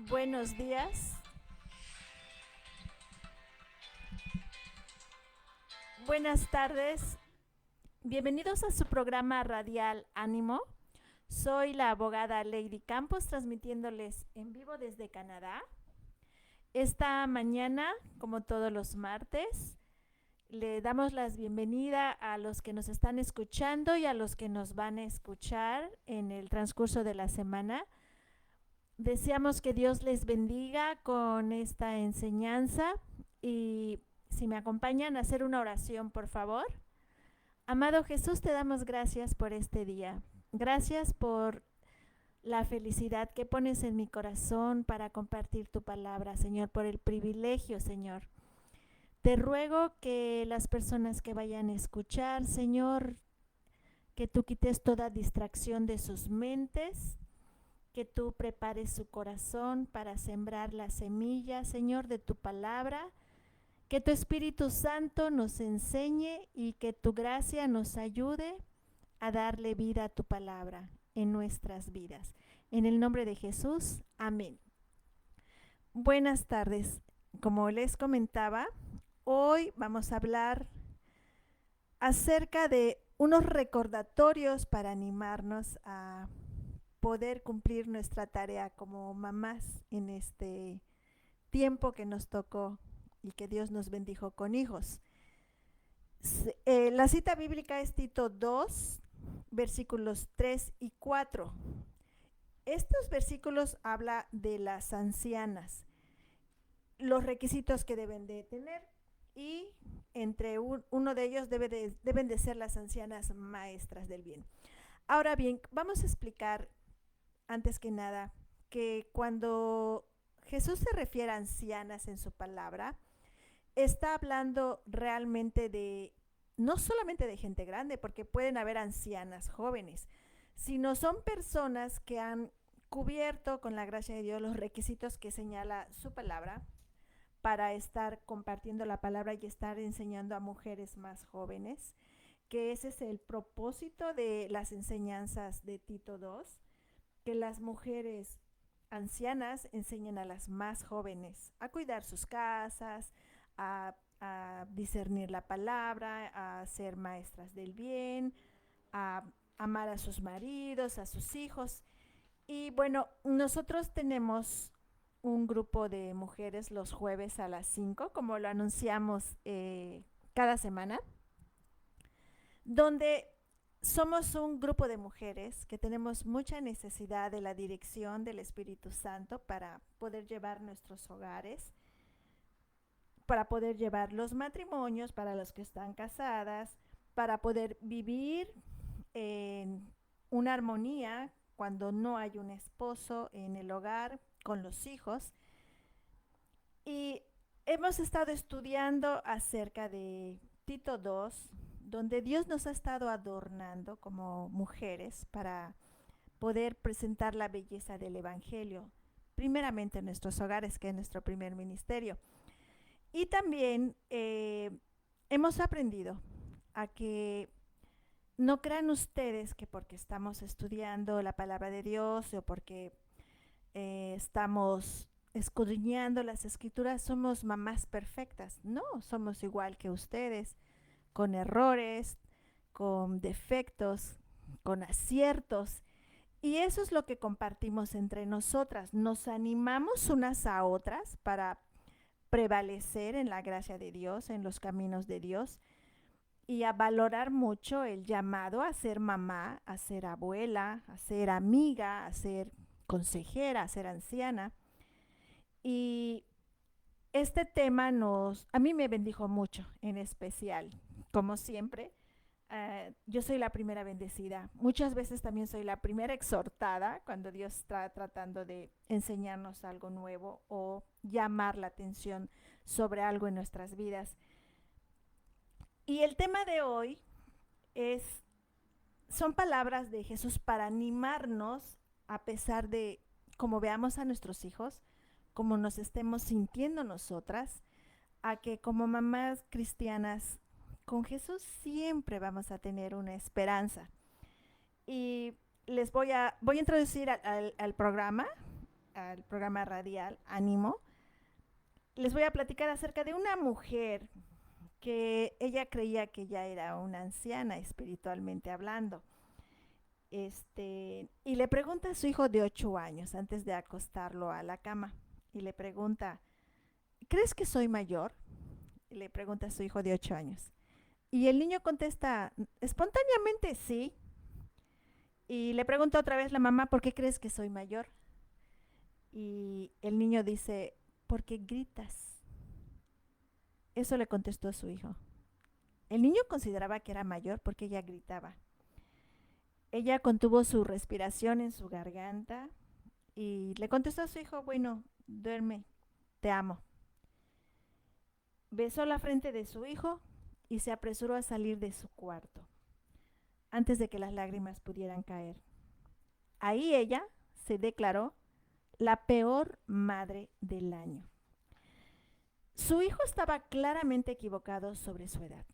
Buenos días, buenas tardes, bienvenidos a su programa radial Ánimo. Soy la abogada Lady Campos transmitiéndoles en vivo desde Canadá. Esta mañana, como todos los martes, le damos la bienvenida a los que nos están escuchando y a los que nos van a escuchar en el transcurso de la semana. Deseamos que Dios les bendiga con esta enseñanza y si me acompañan a hacer una oración, por favor. Amado Jesús, te damos gracias por este día. Gracias por la felicidad que pones en mi corazón para compartir tu palabra, Señor, por el privilegio, Señor. Te ruego que las personas que vayan a escuchar, Señor, que tú quites toda distracción de sus mentes, que tú prepares su corazón para sembrar la semilla, Señor, de tu palabra, que tu Espíritu Santo nos enseñe y que tu gracia nos ayude a darle vida a tu palabra en nuestras vidas. En el nombre de Jesús, amén. Buenas tardes. Como les comentaba, hoy vamos a hablar acerca de unos recordatorios para animarnos a poder cumplir nuestra tarea como mamás en este tiempo que nos tocó y que Dios nos bendijo con hijos. La cita bíblica es Tito 2, versículos 3 y 4. Estos versículos hablan de las ancianas, los requisitos que deben de tener y entre uno de ellos deben de ser las ancianas maestras del bien. Ahora bien, vamos a explicar antes que nada que cuando Jesús se refiere a ancianas en su palabra, está hablando realmente de no solamente de gente grande, porque pueden haber ancianas jóvenes, sino son personas que han cubierto con la gracia de Dios los requisitos que señala su palabra para estar compartiendo la palabra y estar enseñando a mujeres más jóvenes, que ese es el propósito de las enseñanzas de Tito 2, que las mujeres ancianas enseñen a las más jóvenes a cuidar sus casas, a discernir la palabra, a ser maestras del bien, a amar a sus maridos, a sus hijos. Y bueno, nosotros tenemos un grupo de mujeres los jueves a las 5, como lo anunciamos cada semana, donde somos un grupo de mujeres que tenemos mucha necesidad de la dirección del Espíritu Santo para poder llevar nuestros hogares, para poder llevar los matrimonios para los que están casadas, para poder vivir en una armonía cuando no hay un esposo en el hogar con los hijos. Y hemos estado estudiando acerca de Tito 2, donde Dios nos ha estado adornando como mujeres para poder presentar la belleza del Evangelio, primeramente en nuestros hogares, que es nuestro primer ministerio. Y también hemos aprendido a que no crean ustedes que porque estamos estudiando la palabra de Dios o porque estamos escudriñando las escrituras somos mamás perfectas. No, somos igual que ustedes, con errores, con defectos, con aciertos. Y eso es lo que compartimos entre nosotras. Nos animamos unas a otras para prevalecer en la gracia de Dios, en los caminos de Dios y a valorar mucho el llamado a ser mamá, a ser abuela, a ser amiga, a ser consejera, a ser anciana. Y este tema a mí me bendijo mucho, en especial, como siempre. Yo soy la primera bendecida. Muchas veces también soy la primera exhortada cuando Dios está tratando de enseñarnos algo nuevo o llamar la atención sobre algo en nuestras vidas. Y el tema de hoy es, son palabras de Jesús para animarnos a pesar de cómo veamos a nuestros hijos, cómo nos estemos sintiendo nosotras, a que como mamás cristianas con Jesús siempre vamos a tener una esperanza. Y voy a introducir al programa radial Ánimo. Les voy a platicar acerca de una mujer que ella creía que ya era una anciana espiritualmente hablando. Y le pregunta a su hijo de 8 años antes de acostarlo a la cama. Y le pregunta, ¿crees que soy mayor? Y le pregunta a su hijo de 8 años. Y el niño contesta espontáneamente sí. Y le pregunta otra vez la mamá, ¿por qué crees que soy mayor? Y el niño dice, porque gritas. Eso le contestó su hijo. El niño consideraba que era mayor porque ella gritaba. Ella contuvo su respiración en su garganta y le contestó a su hijo, bueno, duerme, te amo. Besó la frente de su hijo y se apresuró a salir de su cuarto antes de que las lágrimas pudieran caer. Ahí ella se declaró la peor madre del año. Su hijo estaba claramente equivocado sobre su edad,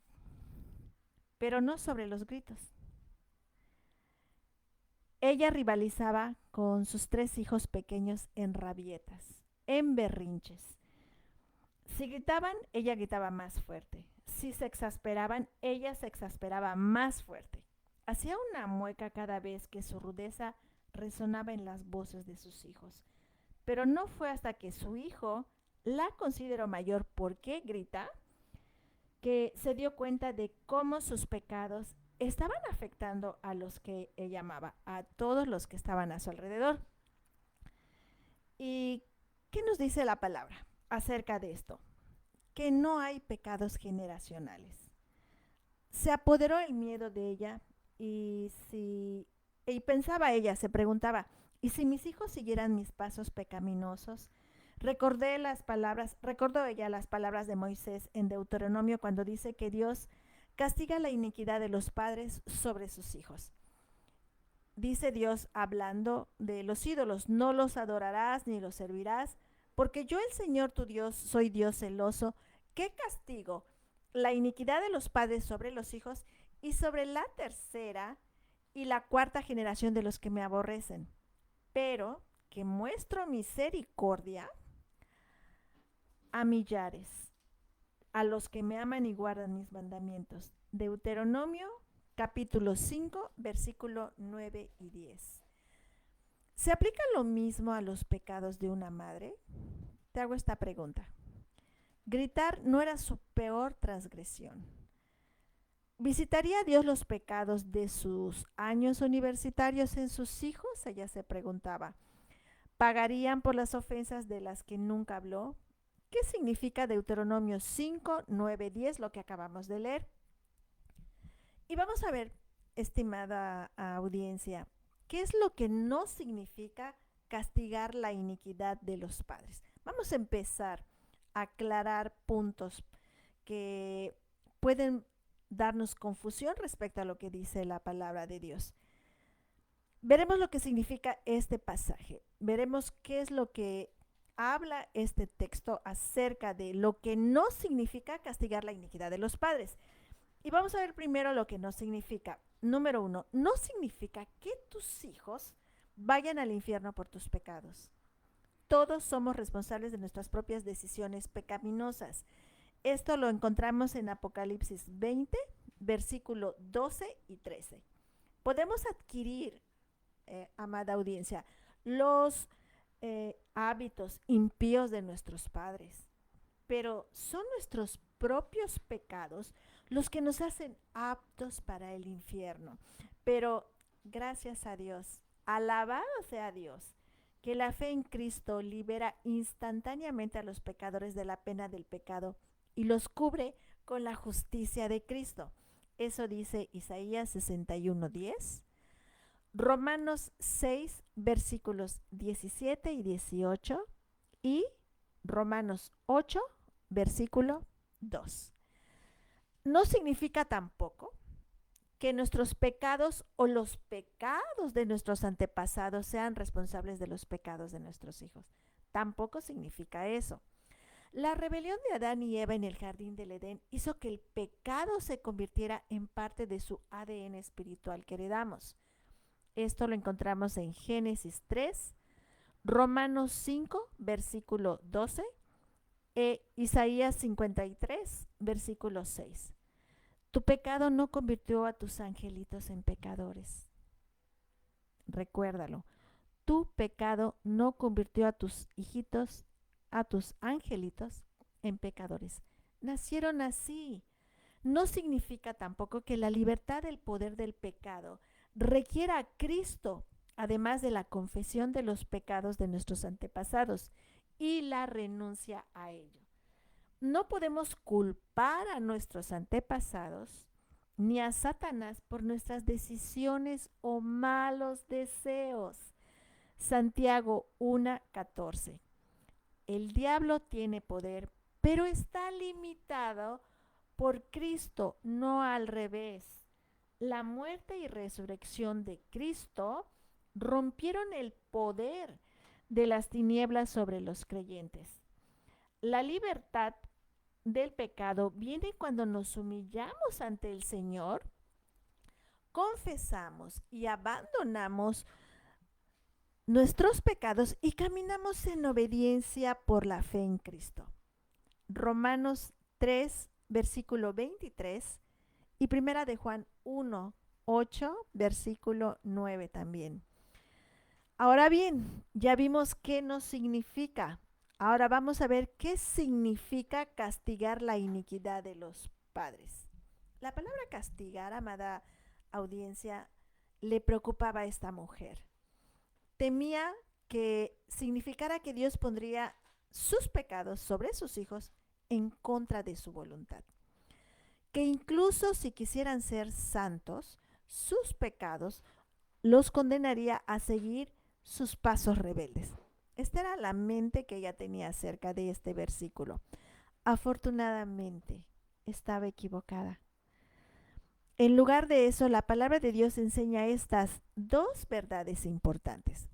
pero no sobre los gritos. Ella rivalizaba con sus 3 hijos pequeños en rabietas, en berrinches. Si gritaban, ella gritaba más fuerte. Si se exasperaban, ella se exasperaba más fuerte. Hacía una mueca cada vez que su rudeza resonaba en las voces de sus hijos. Pero no fue hasta que su hijo la consideró mayor porque grita, que se dio cuenta de cómo sus pecados estaban afectando a los que ella amaba, a todos los que estaban a su alrededor. ¿Y qué nos dice la palabra acerca de esto? Que no hay pecados generacionales. Se apoderó el miedo de ella y pensaba ella, se preguntaba, ¿y si mis hijos siguieran mis pasos pecaminosos? Recordó ella las palabras de Moisés en Deuteronomio cuando dice que Dios castiga la iniquidad de los padres sobre sus hijos. Dice Dios hablando de los ídolos, no los adorarás ni los servirás, porque yo el Señor tu Dios soy Dios celoso, que castigo la iniquidad de los padres sobre los hijos y sobre la tercera y la cuarta generación de los que me aborrecen, pero que muestro misericordia a millares, a los que me aman y guardan mis mandamientos. Deuteronomio capítulo 5, versículo 9 y 10. ¿Se aplica lo mismo a los pecados de una madre? Te hago esta pregunta. Gritar no era su peor transgresión. ¿Visitaría Dios los pecados de sus años universitarios en sus hijos? Ella se preguntaba. ¿Pagarían por las ofensas de las que nunca habló? ¿Qué significa Deuteronomio 5, 9, 10, lo que acabamos de leer? Y vamos a ver, estimada audiencia, ¿qué es lo que no significa castigar la iniquidad de los padres? Vamos a empezar a aclarar puntos que pueden darnos confusión respecto a lo que dice la palabra de Dios. Veremos lo que significa este pasaje, veremos qué es lo que habla este texto acerca de lo que no significa castigar la iniquidad de los padres. Y vamos a ver primero lo que no significa. Número 1, no significa que tus hijos vayan al infierno por tus pecados. Todos somos responsables de nuestras propias decisiones pecaminosas. Esto lo encontramos en Apocalipsis 20, versículo 12 y 13. Podemos adquirir, amada audiencia, los hábitos impíos de nuestros padres, pero son nuestros propios pecados los que nos hacen aptos para el infierno. Pero gracias a Dios, alabado sea Dios, que la fe en Cristo libera instantáneamente a los pecadores de la pena del pecado y los cubre con la justicia de Cristo. Eso dice Isaías 61:10, Romanos 6, versículos 17 y 18 y Romanos 8, versículo 2. No significa tampoco que nuestros pecados o los pecados de nuestros antepasados sean responsables de los pecados de nuestros hijos. Tampoco significa eso. La rebelión de Adán y Eva en el jardín del Edén hizo que el pecado se convirtiera en parte de su ADN espiritual que heredamos. Esto lo encontramos en Génesis 3, Romanos 5, versículo 12, e Isaías 53, versículo 6. Tu pecado no convirtió a tus angelitos en pecadores. Recuérdalo. Tu pecado no convirtió a tus hijitos, a tus angelitos, en pecadores. Nacieron así. No significa tampoco que la libertad del poder del pecado requiera a Cristo, además de la confesión de los pecados de nuestros antepasados y la renuncia a ello. No podemos culpar a nuestros antepasados ni a Satanás por nuestras decisiones o malos deseos. Santiago 1:14. El diablo tiene poder, pero está limitado por Cristo, no al revés. La muerte y resurrección de Cristo rompieron el poder de las tinieblas sobre los creyentes. La libertad del pecado viene cuando nos humillamos ante el Señor, confesamos y abandonamos nuestros pecados y caminamos en obediencia por la fe en Cristo. Romanos 3, versículo 23 y primera de Juan 1, 8, versículo 9 también. Ahora bien, ya vimos qué nos significa. Ahora vamos a ver qué significa castigar la iniquidad de los padres. La palabra castigar, amada audiencia, le preocupaba a esta mujer. Temía que significara que Dios pondría sus pecados sobre sus hijos en contra de su voluntad. Que incluso si quisieran ser santos, sus pecados los condenaría a seguir sus pasos rebeldes. Esta era la mente que ella tenía acerca de este versículo. Afortunadamente, estaba equivocada. En lugar de eso, la palabra de Dios enseña estas dos verdades importantes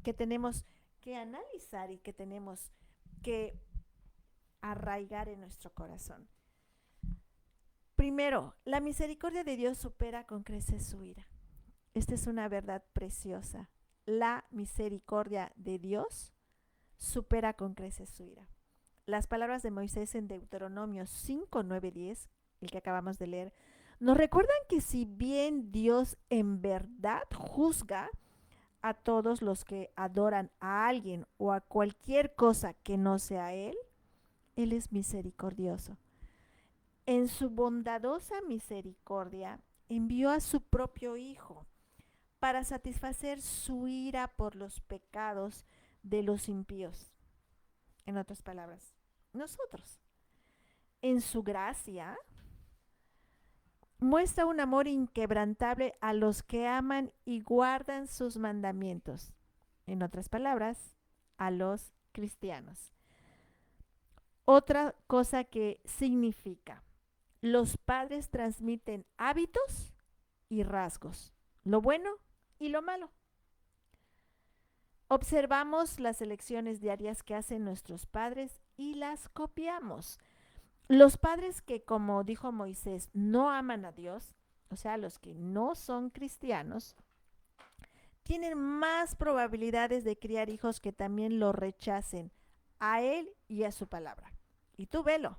que tenemos que analizar y que tenemos que arraigar en nuestro corazón. Primero, la misericordia de Dios supera con creces su ira. Esta es una verdad preciosa. La misericordia de Dios supera con creces su ira. Las palabras de Moisés en Deuteronomio 5, 9, 10, el que acabamos de leer, nos recuerdan que si bien Dios en verdad juzga a todos los que adoran a alguien o a cualquier cosa que no sea Él, Él es misericordioso. En su bondadosa misericordia envió a su propio Hijo para satisfacer su ira por los pecados de los impíos. En otras palabras, nosotros. En su gracia muestra un amor inquebrantable a los que aman y guardan sus mandamientos. En otras palabras, a los cristianos. Otra cosa que significa, los padres transmiten hábitos y rasgos, lo bueno y lo malo. Observamos las elecciones diarias que hacen nuestros padres y las copiamos. Los padres que, como dijo Moisés, no aman a Dios, o sea, los que no son cristianos, tienen más probabilidades de criar hijos que también lo rechacen a Él y a su palabra. Y tú velo.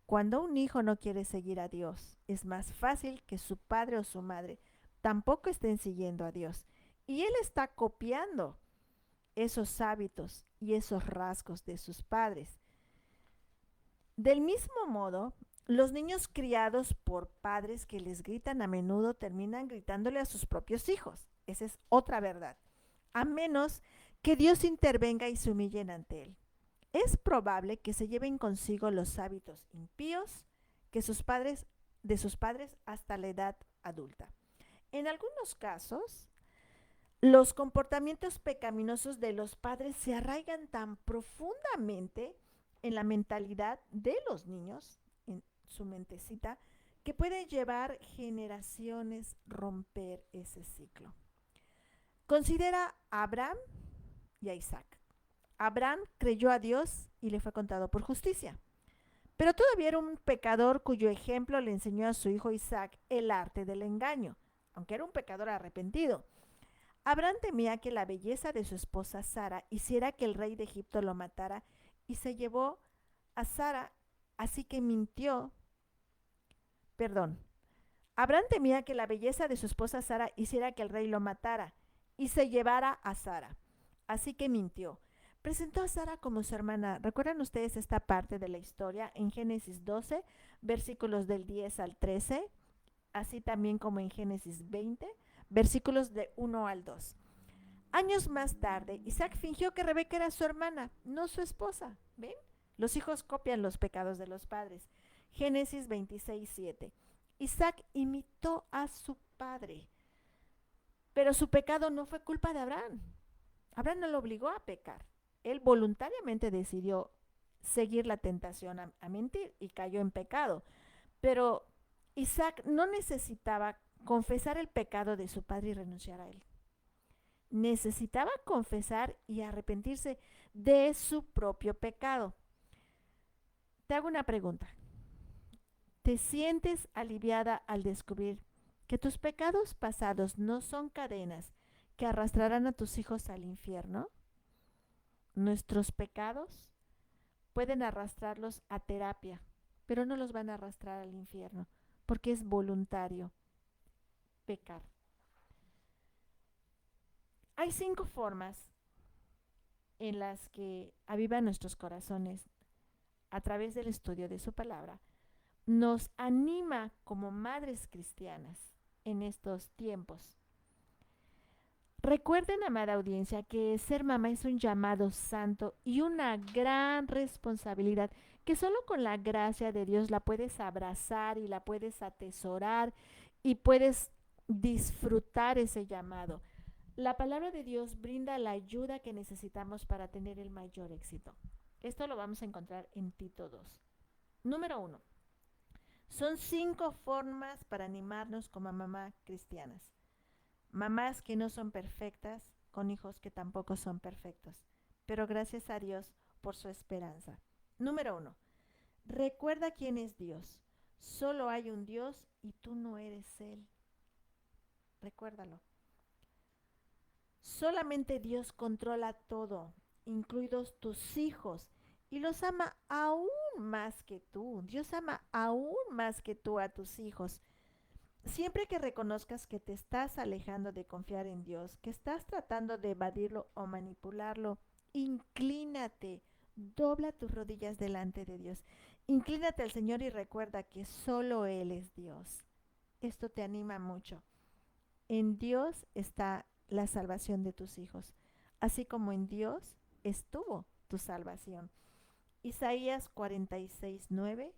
Cuando un hijo no quiere seguir a Dios, es más fácil que su padre o su madre tampoco estén siguiendo a Dios. Y él está copiando esos hábitos y esos rasgos de sus padres. Del mismo modo, los niños criados por padres que les gritan a menudo terminan gritándole a sus propios hijos. Esa es otra verdad. A menos que Dios intervenga y se humillen ante Él. Es probable que se lleven consigo los hábitos impíos de sus padres hasta la edad adulta. En algunos casos, los comportamientos pecaminosos de los padres se arraigan tan profundamente en la mentalidad de los niños, en su mentecita, que puede llevar generaciones romper ese ciclo. Considera a Abraham y a Isaac. Abraham creyó a Dios y le fue contado por justicia. Pero todavía era un pecador cuyo ejemplo le enseñó a su hijo Isaac el arte del engaño, aunque era un pecador arrepentido. Abraham temía que la belleza de su esposa Sara hiciera que el rey de Egipto lo matara y se llevó a Sara, así que mintió. Perdón. Abraham temía que la belleza de su esposa Sara hiciera que el rey lo matara y se llevara a Sara, así que mintió. Presentó a Sara como su hermana. ¿Recuerdan ustedes esta parte de la historia en Génesis 12, versículos del 10 al 13? Así también como en Génesis 20, versículos de 1 al 2. Años más tarde, Isaac fingió que Rebeca era su hermana, no su esposa. ¿Ven? Los hijos copian los pecados de los padres. Génesis 26, 7. Isaac imitó a su padre, pero su pecado no fue culpa de Abraham. Abraham no lo obligó a pecar. Él voluntariamente decidió seguir la tentación a mentir y cayó en pecado. Pero Isaac no necesitaba confesar el pecado de su padre y renunciar a él. Necesitaba confesar y arrepentirse de su propio pecado. Te hago una pregunta. ¿Te sientes aliviada al descubrir que tus pecados pasados no son cadenas que arrastrarán a tus hijos al infierno? Nuestros pecados pueden arrastrarlos a terapia, pero no los van a arrastrar al infierno, porque es voluntario pecar. Hay 5 formas en las que avivan nuestros corazones a través del estudio de su palabra. Nos anima como madres cristianas en estos tiempos. Recuerden, amada audiencia, que ser mamá es un llamado santo y una gran responsabilidad que solo con la gracia de Dios la puedes abrazar y la puedes atesorar y puedes disfrutar ese llamado. La palabra de Dios brinda la ayuda que necesitamos para tener el mayor éxito. Esto lo vamos a encontrar en Tito 2. Número 1. Son 5 formas para animarnos como mamá cristianas. Mamás que no son perfectas, con hijos que tampoco son perfectos, pero gracias a Dios por su esperanza. Número 1. Recuerda quién es Dios. Solo hay un Dios y tú no eres Él. Recuérdalo. Solamente Dios controla todo, incluidos tus hijos, y los ama aún más que tú. Dios ama aún más que tú a tus hijos. Siempre que reconozcas que te estás alejando de confiar en Dios, que estás tratando de evadirlo o manipularlo, inclínate, dobla tus rodillas delante de Dios. Inclínate al Señor y recuerda que solo Él es Dios. Esto te anima mucho. En Dios está la salvación de tus hijos, así como en Dios estuvo tu salvación. Isaías 46:9,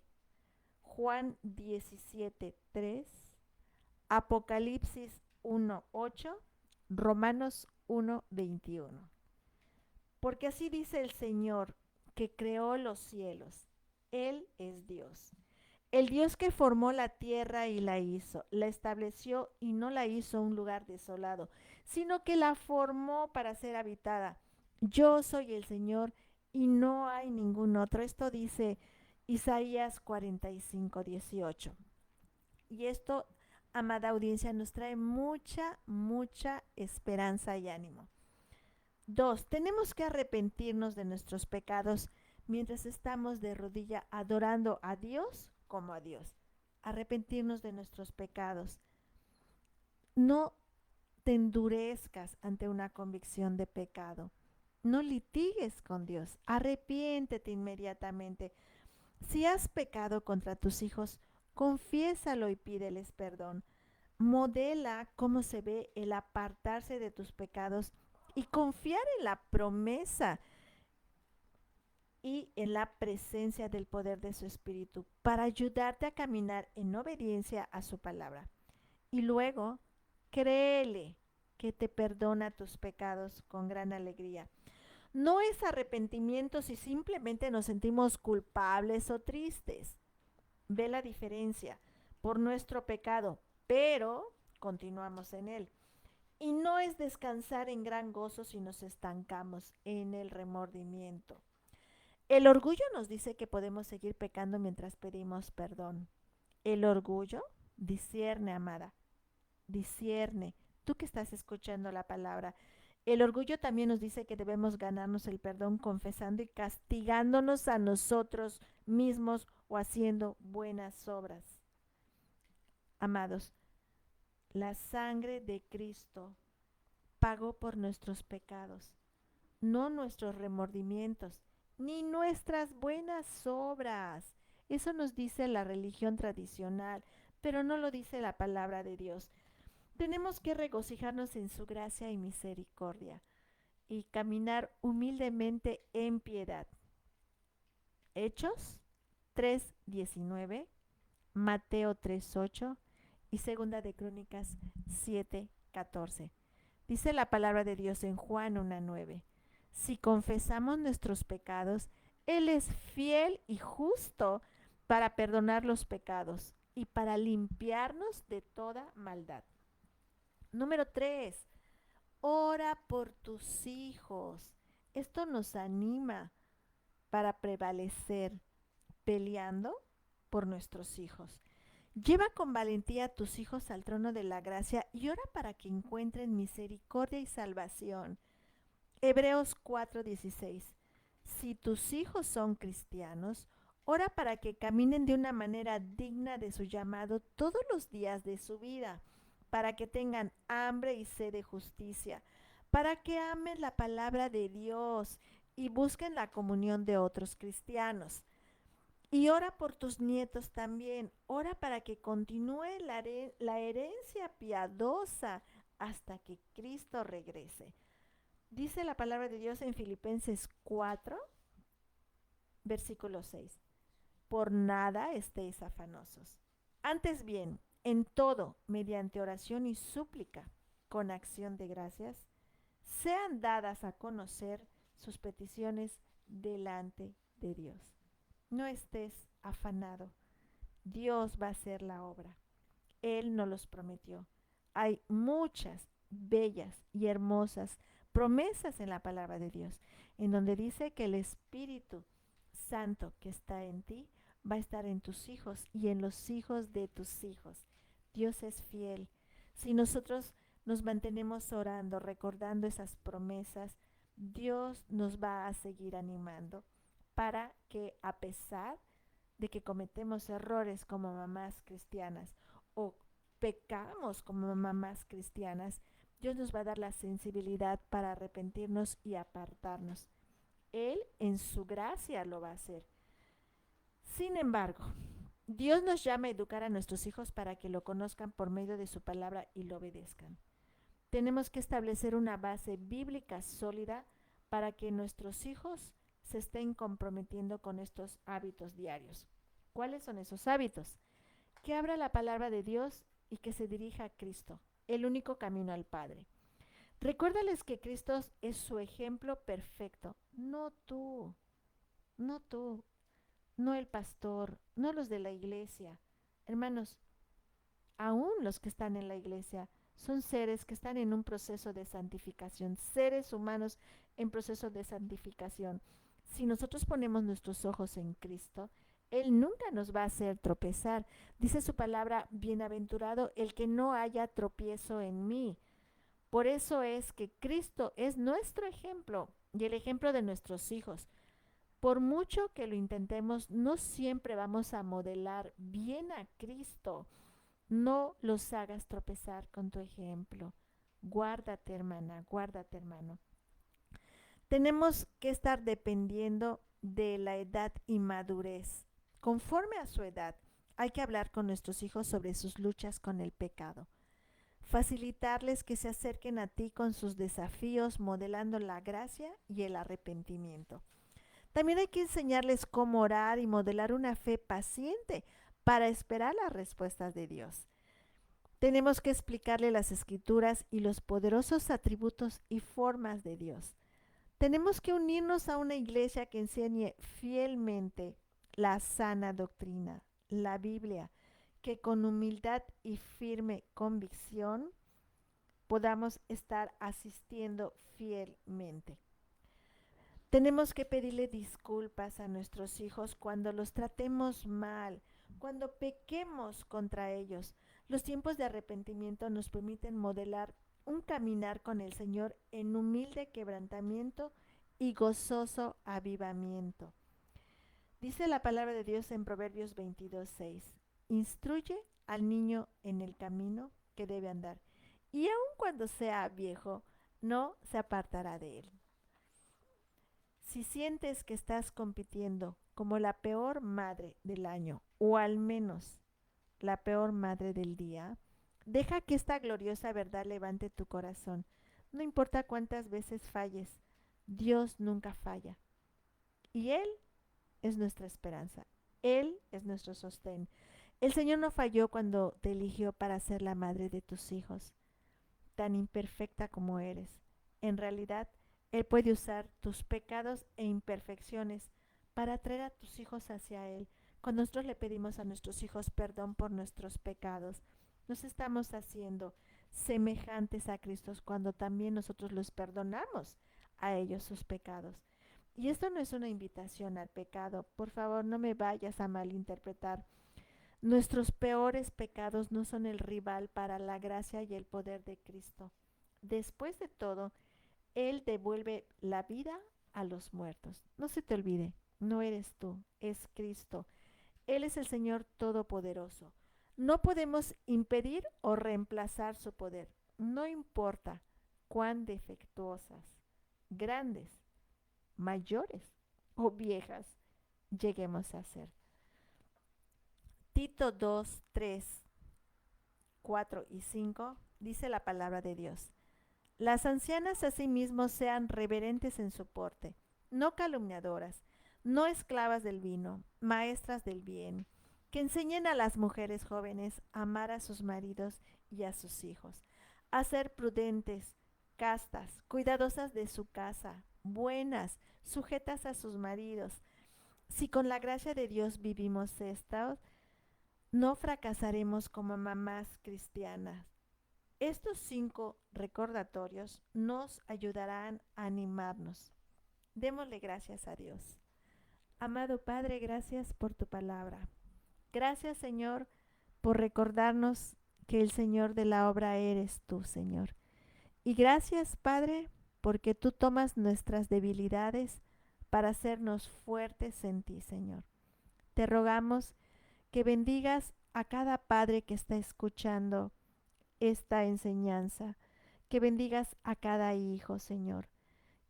Juan 17:3, Apocalipsis 1:8, Romanos 1:21. Porque así dice el Señor, que creó los cielos. Él es Dios. El Dios que formó la tierra y la hizo, la estableció y no la hizo un lugar desolado, sino que la formó para ser habitada. Yo soy el Señor y no hay ningún otro. Esto dice Isaías 45:18. Y esto, amada audiencia, nos trae mucha, mucha esperanza y ánimo. 2. Tenemos que arrepentirnos de nuestros pecados mientras estamos de rodilla adorando a Dios como a Dios. Arrepentirnos de nuestros pecados. No te endurezcas ante una convicción de pecado. No litigues con Dios. Arrepiéntete inmediatamente. Si has pecado contra tus hijos, confiésalo y pídeles perdón. Modela cómo se ve el apartarse de tus pecados y confiar en la promesa y en la presencia del poder de su Espíritu para ayudarte a caminar en obediencia a su palabra. Y luego, créele que te perdona tus pecados con gran alegría. No es arrepentimiento si simplemente nos sentimos culpables o tristes. Ve la diferencia por nuestro pecado, pero continuamos en él. Y no es descansar en gran gozo si nos estancamos en el remordimiento. El orgullo nos dice que podemos seguir pecando mientras pedimos perdón. El orgullo discierne, amada, discierne, tú que estás escuchando la palabra. El orgullo también nos dice que debemos ganarnos el perdón confesando y castigándonos a nosotros mismos o haciendo buenas obras. Amados, la sangre de Cristo pagó por nuestros pecados, no nuestros remordimientos, ni nuestras buenas obras. Eso nos dice la religión tradicional, pero no lo dice la palabra de Dios. Tenemos que regocijarnos en su gracia y misericordia y caminar humildemente en piedad. Hechos 3:19, Mateo 3:8 y Segunda de Crónicas 7:14. Dice la palabra de Dios en Juan 1:9. Si confesamos nuestros pecados, Él es fiel y justo para perdonar los pecados y para limpiarnos de toda maldad. Número 3. Ora por tus hijos. Esto nos anima para prevalecer peleando por nuestros hijos. Lleva con valentía a tus hijos al trono de la gracia y ora para que encuentren misericordia y salvación. Hebreos 4:16. Si tus hijos son cristianos, ora para que caminen de una manera digna de su llamado todos los días de su vida, para que tengan hambre y sed de justicia, para que amen la palabra de Dios y busquen la comunión de otros cristianos. Y ora por tus nietos también. Ora para que continúe la herencia piadosa hasta que Cristo regrese. Dice la palabra de Dios en Filipenses 4, versículo 6. Por nada estéis afanosos. Antes bien, en todo, mediante oración y súplica, con acción de gracias, sean dadas a conocer sus peticiones delante de Dios. No estés afanado. Dios va a hacer la obra. Él nos los prometió. Hay muchas bellas y hermosas promesas en la palabra de Dios, en donde dice que el Espíritu Santo que está en ti va a estar en tus hijos y en los hijos de tus hijos. Dios es fiel. Si nosotros nos mantenemos orando, recordando esas promesas, Dios nos va a seguir animando para que, a pesar de que cometemos errores como mamás cristianas o pecamos como mamás cristianas, Dios nos va a dar la sensibilidad para arrepentirnos y apartarnos. Él en su gracia lo va a hacer. Sin embargo, Dios nos llama a educar a nuestros hijos para que lo conozcan por medio de su palabra y lo obedezcan. Tenemos que establecer una base bíblica sólida para que nuestros hijos se estén comprometiendo con estos hábitos diarios. ¿Cuáles son esos hábitos? Que abra la palabra de Dios y que se dirija a Cristo, el único camino al Padre. Recuérdales que Cristo es su ejemplo perfecto, no tú, no tú, no el pastor, no los de la iglesia. Hermanos, aún los que están en la iglesia son seres que están en un proceso de santificación, seres humanos en proceso de santificación. Si nosotros ponemos nuestros ojos en Cristo, Él nunca nos va a hacer tropezar. Dice su palabra, bienaventurado el que no haya tropiezo en mí. Por eso es que Cristo es nuestro ejemplo y el ejemplo de nuestros hijos. Por mucho que lo intentemos, no siempre vamos a modelar bien a Cristo. No los hagas tropezar con tu ejemplo. Guárdate, hermana, guárdate, hermano. Tenemos que estar dependiendo de la edad y madurez. Conforme a su edad, hay que hablar con nuestros hijos sobre sus luchas con el pecado. Facilitarles que se acerquen a ti con sus desafíos, modelando la gracia y el arrepentimiento. También hay que enseñarles cómo orar y modelar una fe paciente para esperar las respuestas de Dios. Tenemos que explicarle las escrituras y los poderosos atributos y formas de Dios. Tenemos que unirnos a una iglesia que enseñe fielmente la sana doctrina, la Biblia, que con humildad y firme convicción podamos estar asistiendo fielmente. Tenemos que pedirle disculpas a nuestros hijos cuando los tratemos mal, cuando pequemos contra ellos. Los tiempos de arrepentimiento nos permiten modelar un caminar con el Señor en humilde quebrantamiento y gozoso avivamiento. Dice la palabra de Dios en Proverbios 22:6. Instruye al niño en el camino que debe andar, y aun cuando sea viejo, no se apartará de él. Si sientes que estás compitiendo como la peor madre del año, o al menos la peor madre del día, deja que esta gloriosa verdad levante tu corazón. No importa cuántas veces falles, Dios nunca falla. Y Él es nuestra esperanza. Él es nuestro sostén. El Señor no falló cuando te eligió para ser la madre de tus hijos, tan imperfecta como eres. En realidad, Él puede usar tus pecados e imperfecciones para traer a tus hijos hacia Él. Cuando nosotros le pedimos a nuestros hijos perdón por nuestros pecados, nos estamos haciendo semejantes a Cristo cuando también nosotros los perdonamos a ellos sus pecados. Y esto no es una invitación al pecado. Por favor, no me vayas a malinterpretar. Nuestros peores pecados no son el rival para la gracia y el poder de Cristo. Después de todo, Él devuelve la vida a los muertos. No se te olvide, no eres tú, es Cristo. Él es el Señor Todopoderoso. No podemos impedir o reemplazar su poder. No importa cuán defectuosas, grandes, mayores o viejas lleguemos a ser. Tito 2, 3, 4 y 5 dice la palabra de Dios. Las ancianas asimismo sean reverentes en su porte, no calumniadoras, no esclavas del vino, maestras del bien, que enseñen a las mujeres jóvenes a amar a sus maridos y a sus hijos, a ser prudentes, castas, cuidadosas de su casa, buenas, sujetas a sus maridos. Si con la gracia de Dios vivimos esto, no fracasaremos como mamás cristianas. Estos 5 recordatorios nos ayudarán a animarnos. Démosle gracias a Dios. Amado Padre, gracias por tu palabra. Gracias, Señor, por recordarnos que el Señor de la obra eres tú, Señor. Y gracias, Padre, porque tú tomas nuestras debilidades para hacernos fuertes en ti, Señor. Te rogamos que bendigas a cada padre que está escuchando esta enseñanza, que bendigas a cada hijo, Señor,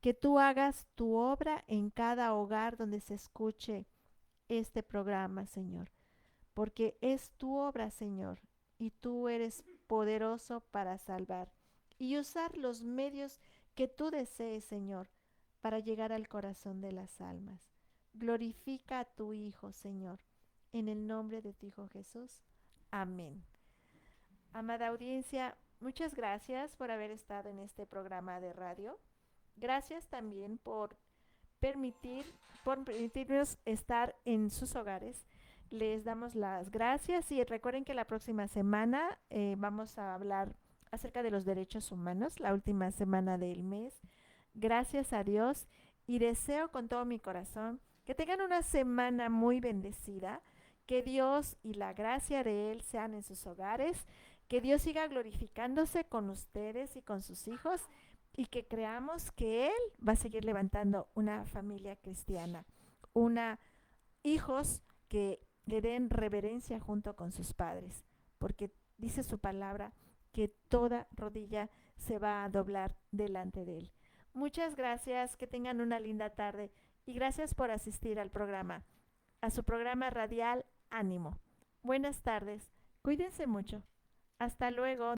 que tú hagas tu obra en cada hogar donde se escuche este programa, Señor, porque es tu obra, Señor, y tú eres poderoso para salvar y usar los medios que tú desees, Señor, para llegar al corazón de las almas. Glorifica a tu Hijo, Señor, en el nombre de tu Hijo Jesús. Amén. Amada audiencia, muchas gracias por haber estado en este programa de radio. Gracias también por permitirnos estar en sus hogares. Les damos las gracias y recuerden que la próxima semana vamos a hablar acerca de los derechos humanos, la última semana del mes. Gracias a Dios y deseo con todo mi corazón que tengan una semana muy bendecida, que Dios y la gracia de Él sean en sus hogares, que Dios siga glorificándose con ustedes y con sus hijos y que creamos que Él va a seguir levantando una familia cristiana, hijos que le den reverencia junto con sus padres, porque dice su palabra que toda rodilla se va a doblar delante de Él. Muchas gracias, que tengan una linda tarde y gracias por asistir al programa, a su programa radial Ánimo. Buenas tardes, cuídense mucho. Hasta luego.